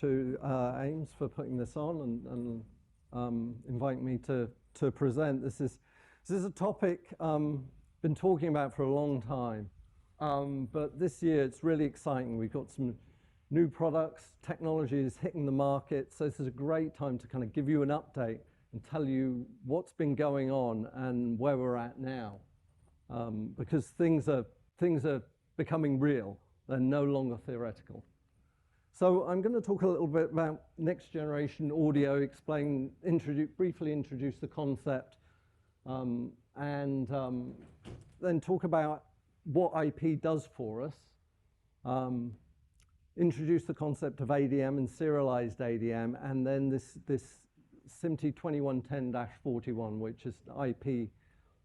to Ames for putting this on and inviting me to present. This is a topic been talking about for a long time, but this year it's really exciting. We've got some new products, technologies hitting the market, so this is a great time to kind of give you an update and tell you what's been going on and where we're at now, because things are becoming real. They're no longer theoretical. So I'm going to talk a little bit about next generation audio, briefly introduce the concept, and then talk about what IP does for us, introduce the concept of ADM and serialized ADM, and then this SMPTE 2110-41, which is an IP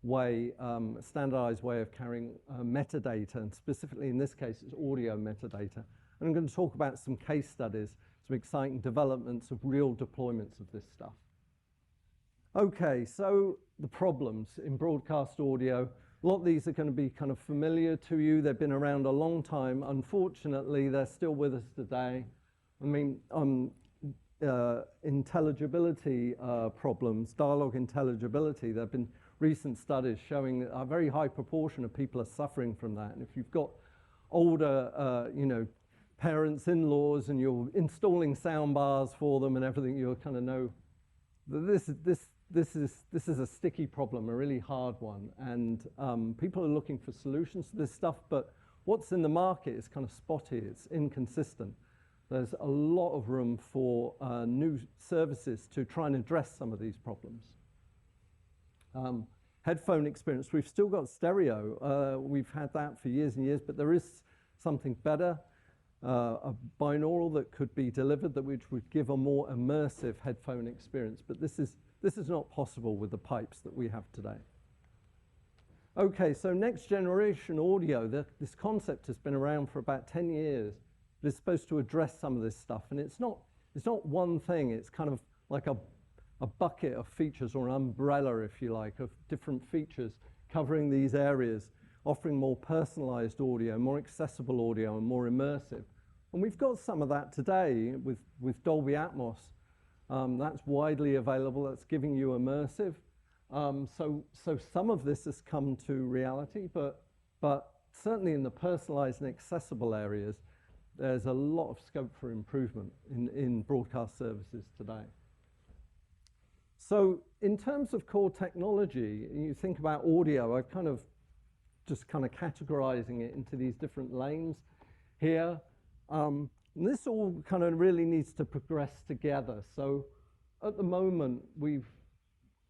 way, a standardized way of carrying metadata, and specifically in this case it's audio metadata. And I'm going to talk about some case studies, some exciting developments of real deployments of this stuff. Okay, so the problems in broadcast audio. A lot of these are going to be kind of familiar to you. They've been around a long time. Unfortunately, they're still with us today. I mean, intelligibility problems, dialogue intelligibility. There have been recent studies showing that a very high proportion of people are suffering from that. And if you've got older, parents, in-laws, and you're installing sound bars for them and everything, you'll kind of know that this is a sticky problem, a really hard one, and people are looking for solutions to this stuff, but what's in the market is kind of spotty, it's inconsistent. There's a lot of room for new services to try and address some of these problems. Headphone experience, we've still got stereo. We've had that for years and years, but there is something better, a binaural that could be delivered which would give a more immersive headphone experience, but this is not possible with the pipes that we have today. Okay, so next generation audio, this concept has been around for about 10 years. But it's supposed to address some of this stuff, and it's not one thing. It's kind of like a bucket of features, or an umbrella, if you like, of different features covering these areas, offering more personalized audio, more accessible audio, and more immersive. And we've got some of that today with Dolby Atmos. That's widely available. That's giving you immersive. So some of this has come to reality, but certainly in the personalized and accessible areas, there's a lot of scope for improvement in broadcast services today. So in terms of core technology, you think about audio, I've kind of categorizing it into these different lanes here. And this all kind of really needs to progress together. So at the moment,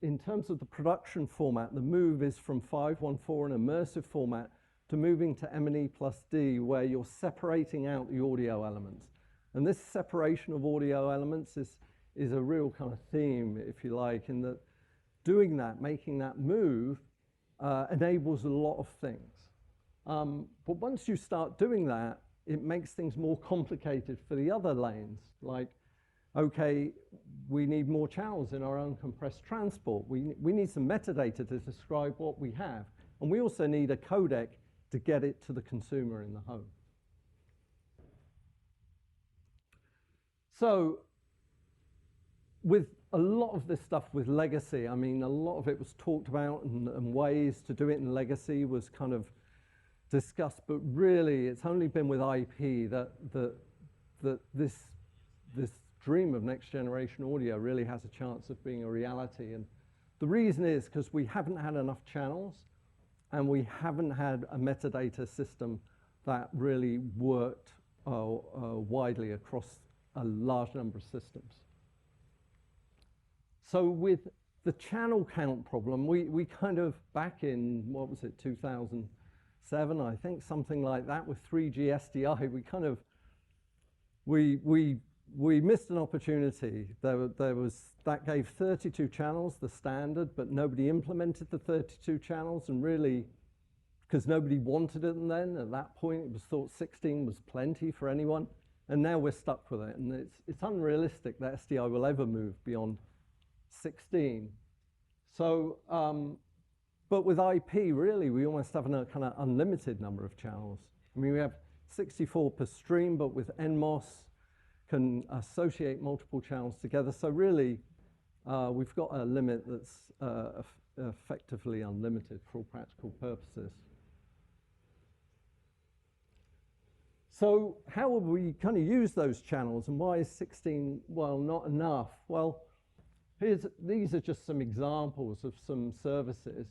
in terms of the production format, the move is from 514, an immersive format, to moving to M&E+D, where you're separating out the audio elements. And this separation of audio elements is a real kind of theme, if you like, in that doing that, making that move, enables a lot of things. But once you start doing that, it makes things more complicated for the other lanes. Like, okay, we need more channels in our uncompressed transport. We need some metadata to describe what we have. And we also need a codec to get it to the consumer in the home. So with a lot of this stuff with legacy, I mean, a lot of it was talked about, and ways to do it in legacy was kind of discussed, but really it's only been with IP that this dream of next generation audio really has a chance of being a reality. And the reason is because we haven't had enough channels, and we haven't had a metadata system that really worked widely across a large number of systems. So with the channel count problem, we kind of, back in, what was it, 2007, I think, something like that, with 3G SDI, we kind of, we missed an opportunity. That gave 32 channels, the standard, but nobody implemented the 32 channels, and really, because nobody wanted it then, at that point, it was thought 16 was plenty for anyone, and now we're stuck with it, and it's unrealistic that SDI will ever move beyond 16. So, but with IP, really, we almost have a kind of unlimited number of channels. I mean, we have 64 per stream, but with NMOS, can associate multiple channels together. So really, we've got a limit that's effectively unlimited for all practical purposes. So how would we kind of use those channels, and why is 16, well, not enough? Well, these are just some examples of some services.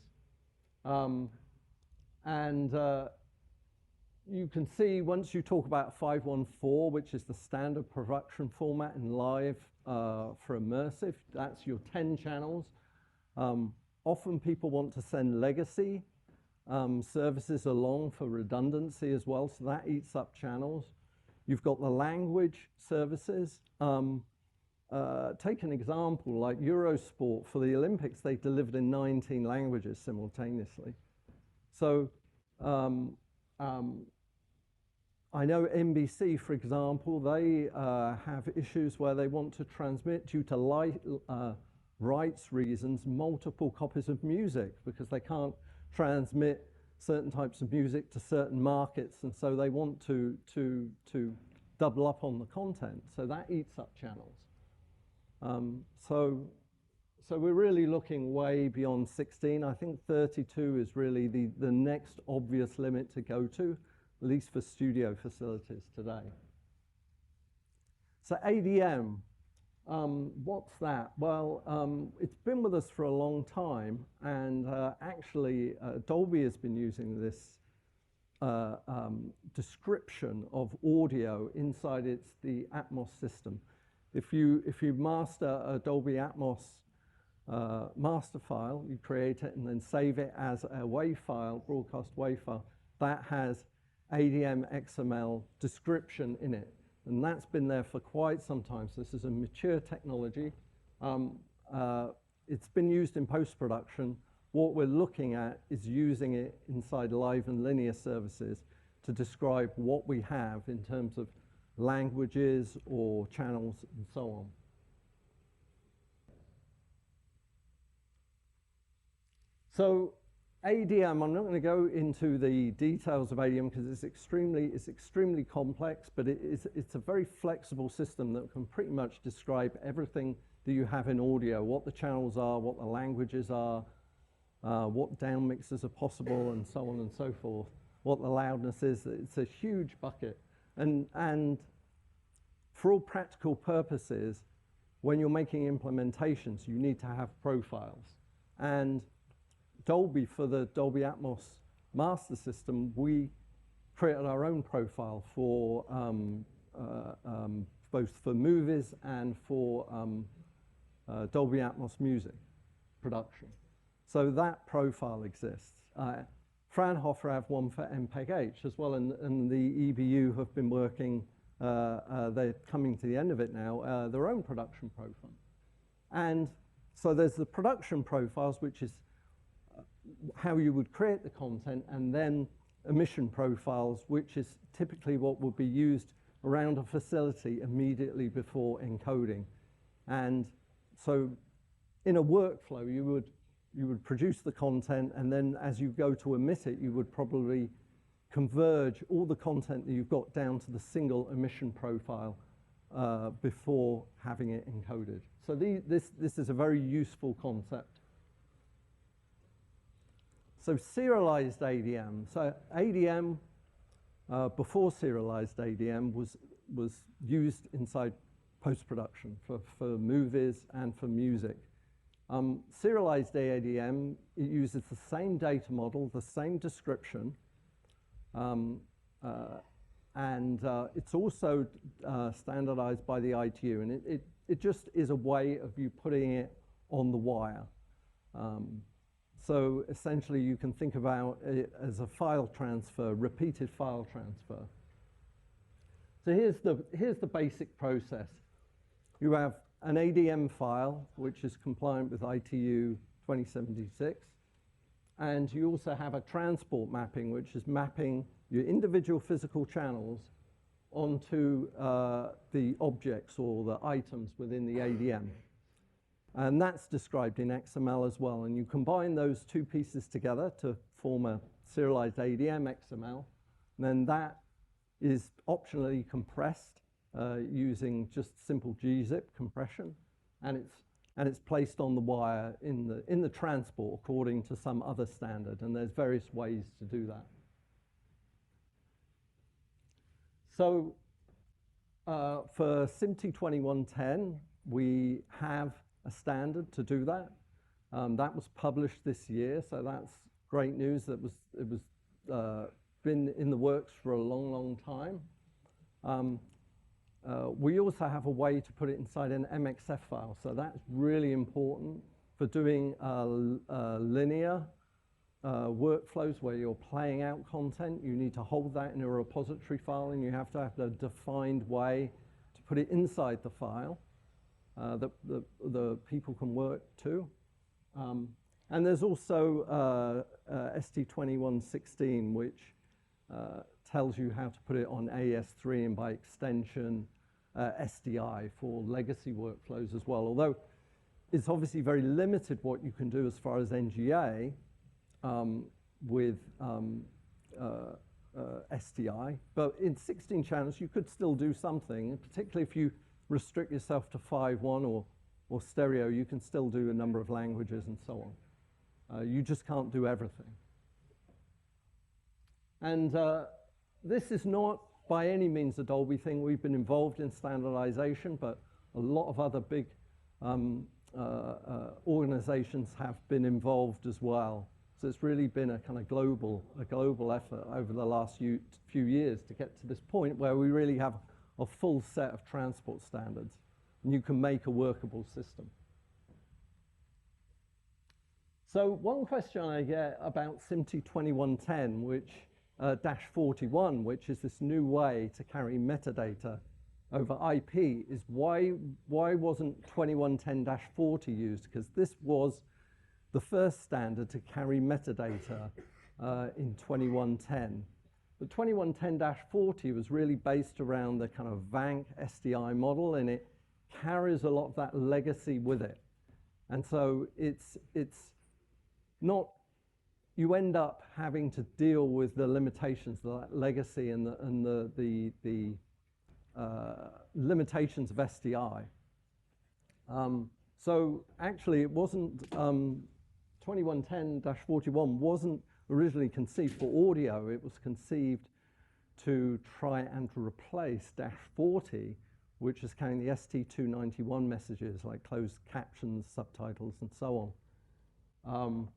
You can see once you talk about 514, which is the standard production format in live for immersive, that's your 10 channels. Often people want to send legacy services along for redundancy as well, so that eats up channels. You've got the language services. Take an example like Eurosport for the Olympics, they delivered in 19 languages simultaneously. So I know NBC, for example, they have issues where they want to transmit, due to rights reasons, multiple copies of music because they can't transmit certain types of music to certain markets, and so they want to double up on the content. So that eats up channels. So we're really looking way beyond 16. I think 32 is really the next obvious limit to go to, at least for studio facilities today. So ADM, what's that? Well, it's been with us for a long time, and actually Dolby has been using this description of audio inside the Atmos system. If you master a Dolby Atmos master file, you create it and then save it as a WAV file, broadcast WAV file, that has ADM XML description in it. And that's been there for quite some time. So this is a mature technology. It's been used in post-production. What we're looking at is using it inside live and linear services to describe what we have in terms of languages or channels and so on. So ADM, I'm not going to go into the details of ADM because it's extremely complex, but it's a very flexible system that can pretty much describe everything that you have in audio, what the channels are, what the languages are, what down mixes are possible, and so on and so forth, what the loudness is. It's a huge bucket. And for all practical purposes, when you're making implementations, you need to have profiles. And Dolby, for the Dolby Atmos master system, we created our own profile for both for movies and for Dolby Atmos music production. So that profile exists. Fraunhofer have one for MPEG-H as well, and the EBU have been working, they're coming to the end of it now, their own production profile. And so there's the production profiles, which is how you would create the content, and then emission profiles, which is typically what would be used around a facility immediately before encoding. And so in a workflow, you would produce the content, and then as you go to emit it, you would probably converge all the content that you've got down to the single emission profile before having it encoded. So this is a very useful concept. So serialized ADM. So ADM, before serialized ADM, was used inside post-production for movies and for music. Serialized ADM, it uses the same data model, the same description, and it's also standardized by the ITU, and it just is a way of you putting it on the wire. So essentially you can think about it as a file transfer, repeated file transfer. So here's the basic process. You have an ADM file, which is compliant with ITU 2076. And you also have a transport mapping, which is mapping your individual physical channels onto the objects or the items within the ADM. And that's described in XML as well. And you combine those two pieces together to form a serialized ADM XML. And then that is optionally compressed using just simple gzip compression, and it's placed on the wire in the transport according to some other standard, and there's various ways to do that. So for SMPTE 2110, we have a standard to do that. That was published this year, so that's great news. It was been in the works for a long, long time. We also have a way to put it inside an MXF file, so that's really important for doing linear workflows where you're playing out content. You need to hold that in a repository file, and you have to have a defined way to put it inside the file that the people can work to. And there's also ST2116, which tells you how to put it on AES3 and by extension SDI for legacy workflows as well. Although it's obviously very limited what you can do as far as NGA with SDI, but in 16 channels you could still do something, particularly if you restrict yourself to 5.1 or stereo. You can still do a number of languages and so on. You just can't do everything. And this is not by any means a Dolby thing. We've been involved in standardization, but a lot of other big organizations have been involved as well. So it's really been a kind of global effort over the last few years to get to this point where we really have a full set of transport standards, and you can make a workable system. So one question I get about SMPTE 2110, which -41, which is this new way to carry metadata over IP, is why wasn't 2110-40 used? Because this was the first standard to carry metadata in 2110. But 2110-40 was really based around the kind of VANC SDI model, and it carries a lot of that legacy with it. And so it's not, you end up having to deal with the limitations of that legacy and the limitations of SDI. So actually it wasn't, 2110-41 wasn't originally conceived for audio. It was conceived to try and replace -40, which is carrying the ST291 messages like closed captions, subtitles, and so on.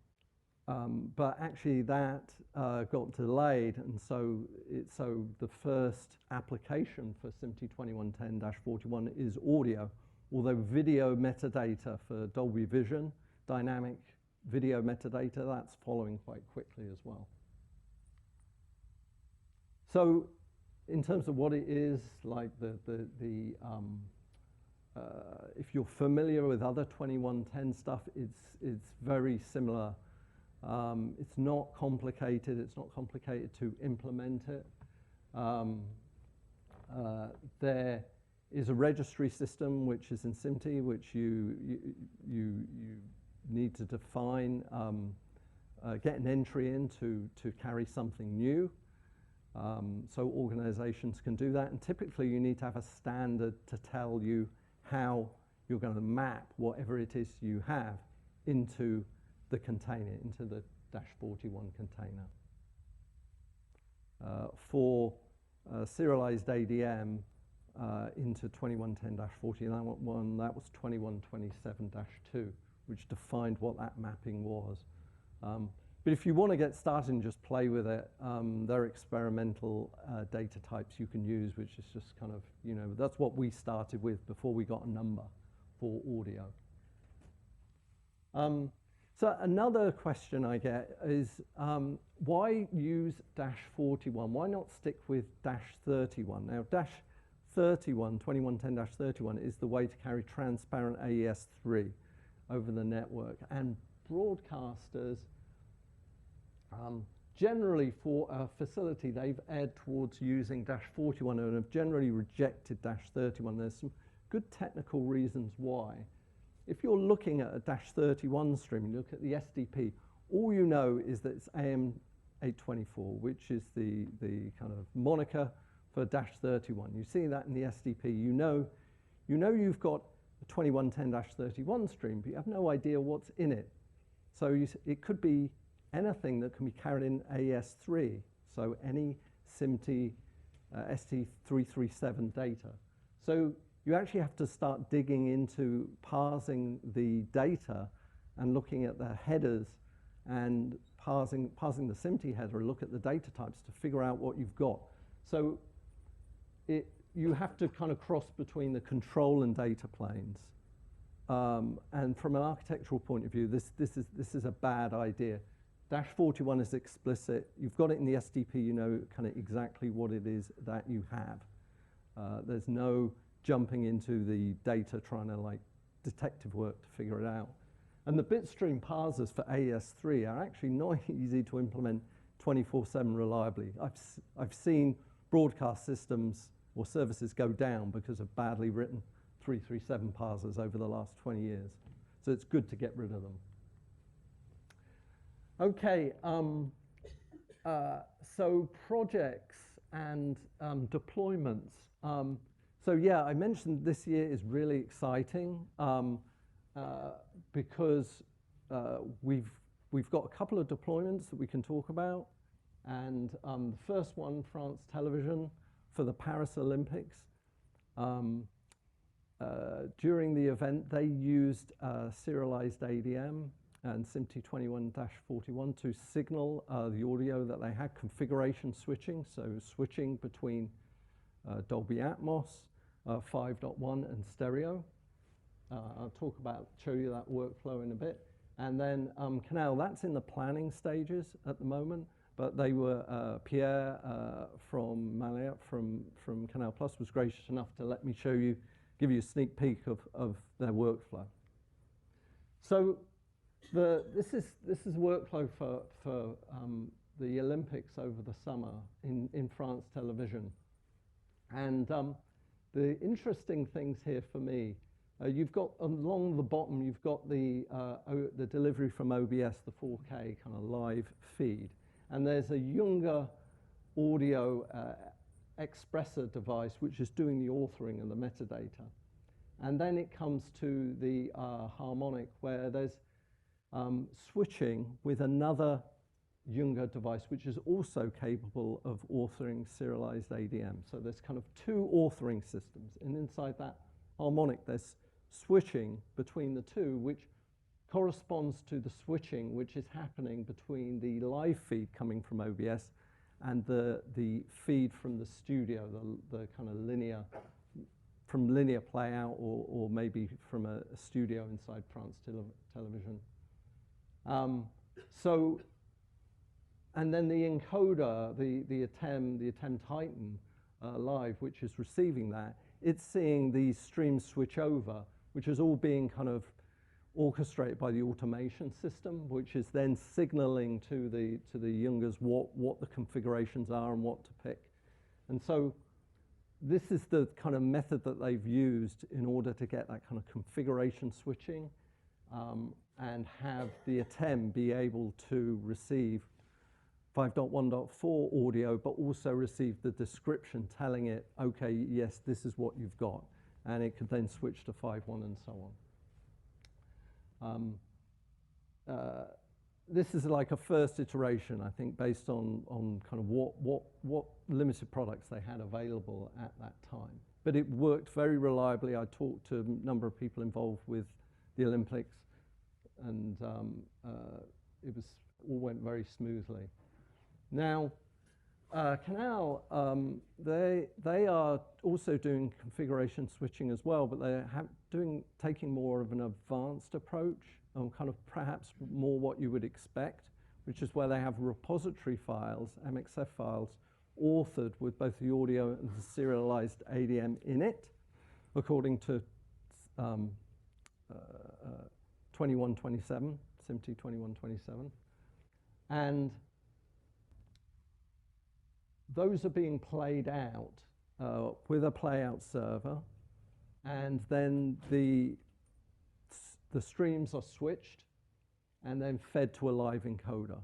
But actually that got delayed, and so the first application for SMPTE 2110-41 is audio, although video metadata for Dolby Vision, dynamic video metadata, that's following quite quickly as well. So in terms of what it is, like if you're familiar with other 2110 stuff, it's very similar. It's not complicated. It's not complicated to implement it. There is a registry system which is in SMPTE, which you need to define, get an entry in to carry something new. So organizations can do that, and typically you need to have a standard to tell you how you're going to map whatever it is you have into the container, into the -41 container. For serialized ADM into 2110-40, that was 2127-2, which defined what that mapping was. But if you want to get started and just play with it, there are experimental data types you can use, which is just kind of, that's what we started with before we got a number for audio. So another question I get is, why use -41? Why not stick with -31? Now, -31, 2110-31 is the way to carry transparent AES3 over the network. And broadcasters, generally for a facility, they've erred towards using -41 and have generally rejected -31. There's some good technical reasons why. If you're looking at a -31 stream, you look at the SDP, all you know is that it's AM824, which is the kind of moniker for -31. You see that in the SDP. You know you've got a 2110-31 stream, but you have no idea what's in it. So it could be anything that can be carried in AES3, so any SMPTE ST337 data. So you actually have to start digging into parsing the data and looking at the headers and parsing the SMPTE header, look at the data types to figure out what you've got. So you have to kind of cross between the control and data planes. And from an architectural point of view, this is a bad idea. -41 is explicit. You've got it in the SDP, you know kind of exactly what it is that you have. There's no jumping into the data trying to like detective work to figure it out. And the bitstream parsers for AES3 are actually not easy to implement 24/7 reliably. I've seen broadcast systems or services go down because of badly written 337 parsers over the last 20 years. So it's good to get rid of them. Okay, so projects and deployments. So yeah, I mentioned this year is really exciting because we've got a couple of deployments that we can talk about. And the first one, France Television, for the Paris Olympics. During the event, they used serialized ADM and SMPTE 21-41 to signal the audio that they had, configuration switching, so switching between Dolby Atmos, 5.1 and stereo. I'll show you that workflow in a bit. And then Canal, that's in the planning stages at the moment, but they were, Pierre from Malia, from Canal Plus was gracious enough to let me give you a sneak peek of their workflow. So this is workflow for the Olympics over the summer in France Television. And the interesting things here for me, you've got along the bottom, you've got the delivery from OBS, the 4K kind of live feed. And there's a Younger audio expressor device which is doing the authoring and the metadata. And then it comes to the harmonic where there's switching with another Younger device which is also capable of authoring serialized ADM. So there's kind of two authoring systems, and inside that harmonic there's switching between the two, which corresponds to the switching which is happening between the live feed coming from OBS and the feed from the studio, the kind of linear, from linear play out or maybe from a studio inside France Television. And then the encoder, the ATEM Titan Live, which is receiving that, it's seeing these streams switch over, which is all being kind of orchestrated by the automation system, which is then signaling to the Youngers what the configurations are and what to pick. And so this is the kind of method that they've used in order to get that kind of configuration switching and have the ATEM be able to receive 5.1.4 audio, but also receive the description telling it, okay, yes, this is what you've got. And it could then switch to 5.1 and so on. This is like a first iteration, I think, based on kind of what limited products they had available at that time. But it worked very reliably. I talked to a number of people involved with the Olympics, and it all went very smoothly. Now, Canal, they are also doing configuration switching as well, but they're taking more of an advanced approach, kind of perhaps more what you would expect, which is where they have repository files, MXF files, authored with both the audio and the serialized ADM in it, according to 2127, SMPTE 2127. And those are being played out with a playout server, and then the streams are switched and then fed to a live encoder.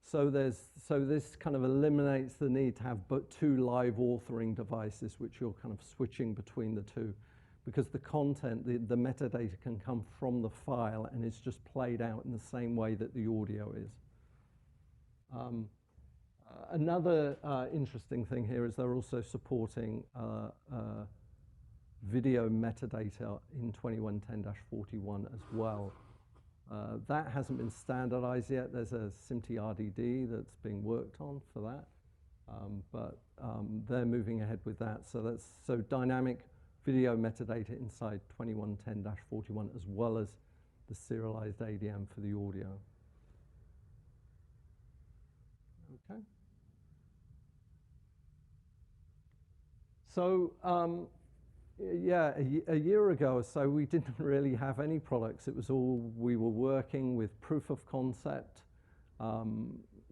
So this kind of eliminates the need to have but two live authoring devices, which you're kind of switching between the two, because the content, the metadata can come from the file and it's just played out in the same way that the audio is. Another interesting thing here is they're also supporting video metadata in 2110-41 as well. That hasn't been standardized yet. There's a SMPTE RDD that's being worked on for that, but they're moving ahead with that. So dynamic video metadata inside 2110-41 as well as the serialized ADM for the audio. Okay. So yeah, a year ago or so, we didn't really have any products. It was all, we were working with proof of concept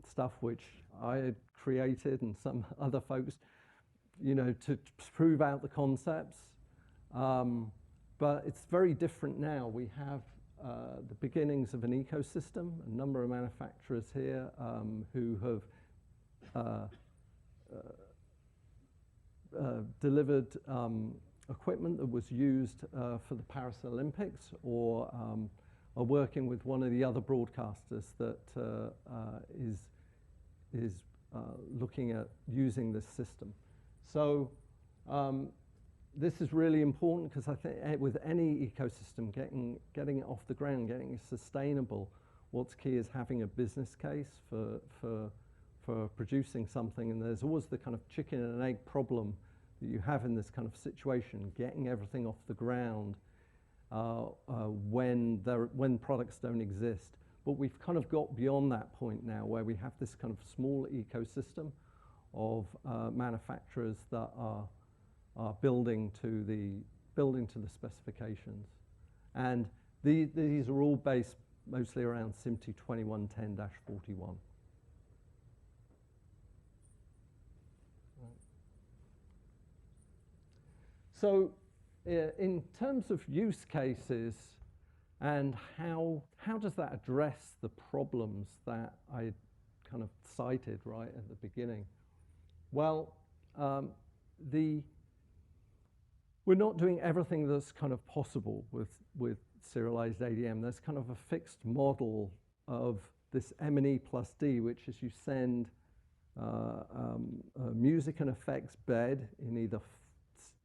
stuff, which I had created and some other folks, you know, to prove out the concepts. But it's very different now. We have the beginnings of an ecosystem, a number of manufacturers here who have delivered equipment that was used for the Paris Olympics, or are working with one of the other broadcasters that is looking at using this system. So this is really important, because I think with any ecosystem, getting it off the ground, getting it sustainable, what's key is having a business case for producing something. And there's always the kind of chicken and egg problem that you have in this kind of situation, getting everything off the ground when products don't exist. But we've kind of got beyond that point now, where we have this kind of small ecosystem of manufacturers that are building to the specifications. And these are all based mostly around SMPTE 2110-41. So in terms of use cases and how does that address the problems that I kind of cited right at the beginning? Well, we're not doing everything that's kind of possible with serialized ADM. There's kind of a fixed model of this M&E plus D, which is you send a music and effects bed in either,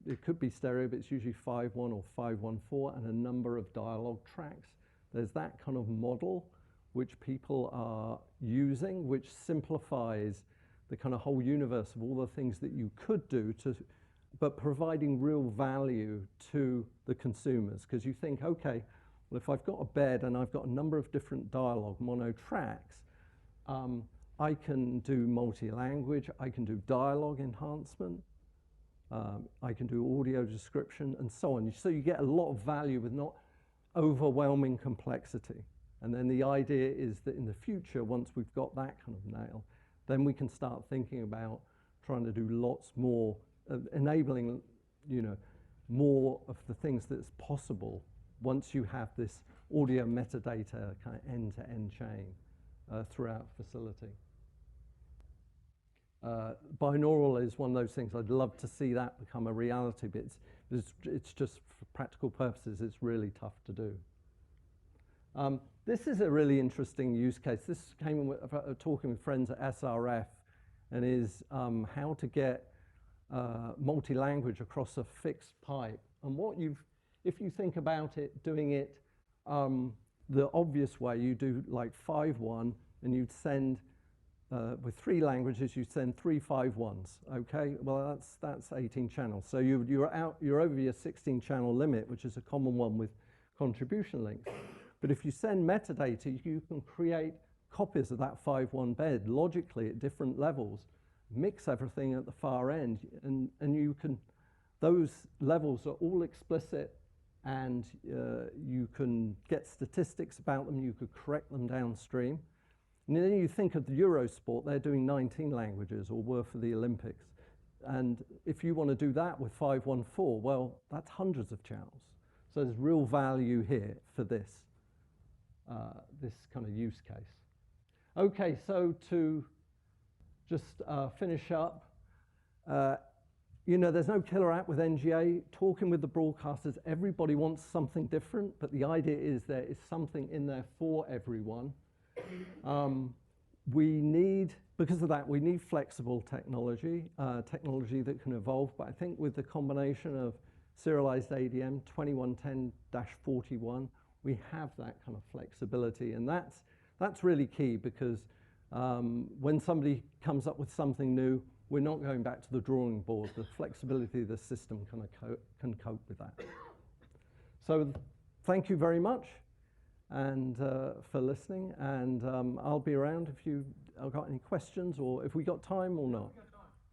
it could be stereo, but it's usually 5.1 or 5.14, and a number of dialogue tracks. There's that kind of model which people are using, which simplifies the kind of whole universe of all the things that you could do, but providing real value to the consumers. Because you think, okay, well, if I've got a bed and I've got a number of different dialogue mono tracks, I can do multi-language, I can do dialogue enhancement, I can do audio description, and so on. So you get a lot of value with not overwhelming complexity. And then the idea is that in the future, once we've got that kind of nail, then we can start thinking about trying to do lots more, enabling, you know, more of the things that's possible once you have this audio metadata kind of end-to-end chain throughout facility. Binaural is one of those things. I'd love to see that become a reality, but it's just, for practical purposes, it's really tough to do. This is a really interesting use case. This came with talking with friends at SRF, and is how to get multi-language across a fixed pipe. And if you think about it, doing it the obvious way, you do like 5.1, and you'd send with 3 languages, you send 3 5.1s. Okay, well that's 18 channels. So you're over your 16 channel limit, which is a common one with contribution links. But if you send metadata, you can create copies of that 5.1 bed logically at different levels, mix everything at the far end, and you can, those levels are all explicit, and you can get statistics about them, you could correct them downstream. And then you think of the Eurosport, they're doing 19 languages, or were for the Olympics. And if you want to do that with 5.14, well, that's hundreds of channels. So there's real value here for this kind of use case. Okay, so to just finish up, you know, there's no killer app with NGA. Talking with the broadcasters, everybody wants something different, but the idea is there is something in there for everyone. Because of that, we need flexible technology, technology that can evolve. But I think with the combination of serialized ADM 2110-41, we have that kind of flexibility, and that's really key because when somebody comes up with something new, we're not going back to the drawing board. The flexibility of the system can cope with that. So thank you very much and for listening, and I'll be around if you've got any questions or if we got time or not.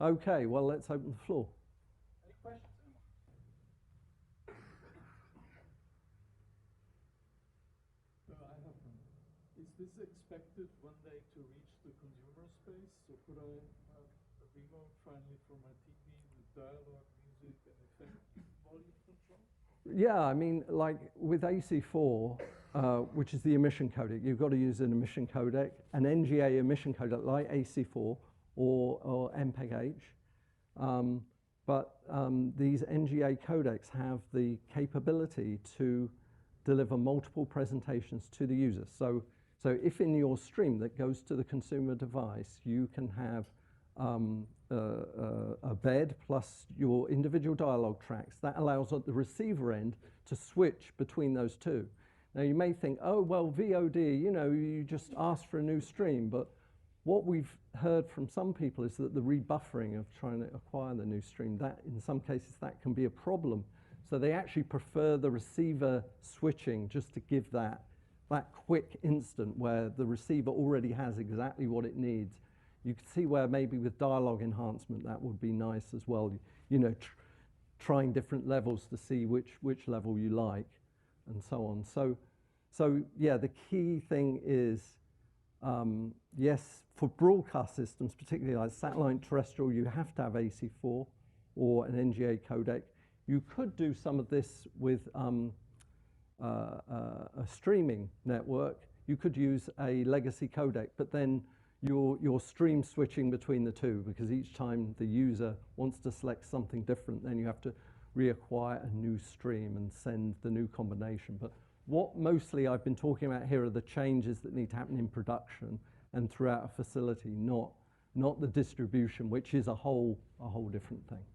Okay, well, let's open the floor. Any questions? I have one. Is this expected one day to reach the consumer space? So could I have a remote finally for my TV with dialogue, music, and effect volume control? Yeah, I mean, like with AC4, which is the emission codec, you've got to use an emission codec, an NGA emission codec like AC4 or MPEG-H. But these NGA codecs have the capability to deliver multiple presentations to the user. So if in your stream that goes to the consumer device, you can have a bed plus your individual dialogue tracks, that allows at the receiver end to switch between those two. Now you may think, oh, well, VOD, you know, you just ask for a new stream, but what we've heard from some people is that the rebuffering of trying to acquire the new stream, that in some cases that can be a problem. So they actually prefer the receiver switching just to give that quick instant where the receiver already has exactly what it needs. You can see where maybe with dialogue enhancement that would be nice as well. You know, trying different levels to see which level you like, and so on. So yeah, the key thing is, yes, for broadcast systems, particularly like satellite terrestrial, you have to have AC4 or an NGA codec. You could do some of this with a streaming network. You could use a legacy codec, but then you're stream switching between the two, because each time the user wants to select something different, then you have to reacquire a new stream and send the new combination. But what mostly I've been talking about here are the changes that need to happen in production and throughout a facility, not the distribution, which is a whole different thing.